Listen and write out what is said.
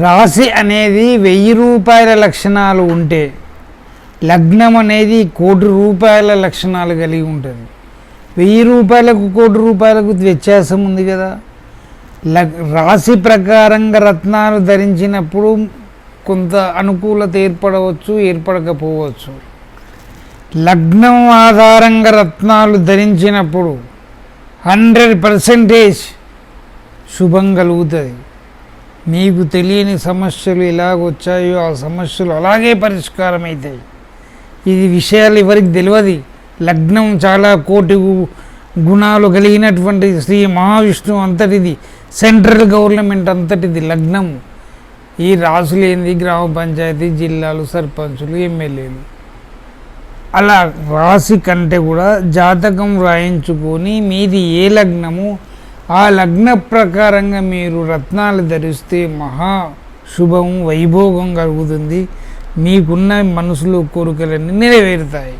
రాశి అనేది 1000 రూపాయల లక్షణాలు ఉంటే లగ్నం అనేది 1 కోటి రూపాయల లక్షణాలు కలిగి ఉంటుంది. 1000 రూపాయలకు 1 కోటి రూపాయలకు వ్యత్యాసం ఉంది కదా. రాశి ప్రకారంగా రత్నాలు ధరించినప్పుడు కొంత అనుకూలత ఏర్పడవచ్చు, ఏర్పడకపోవచ్చు. లగ్నం ఆధారంగా రత్నాలు ధరించినప్పుడు 100% శుభం కలుగుతుంది. మీకు తెలియని సమస్యలు ఎలాగ వచ్చాయో ఆ సమస్యలు అలాగే పరిష్కారం అవుతాయి. ఇది విషయాలు ఎవరికి తెలియదు. లగ్నం చాలా కోటి గుణాలు కలిగినటువంటి శ్రీ మహావిష్ణువు అంతటిది, సెంట్రల్ గవర్నమెంట్ అంతటిది లగ్నం. ఈ రాసులేంది గ్రామ పంచాయతీ, జిల్లాలు, సర్పంచులు, ఎమ్మెల్యేలు. అలా రాశి కంటే కూడా జాతకం వ్రాయించుకొని మీది ఏ లగ్నము ఆ లగ్న ప్రకారంగా మీరు రత్నాలు ధరిస్తే మహా శుభం, వైభోగం కలుగుతుంది. మీకున్న మనసులో కోరికలన్నీ నెరవేరుతాయి.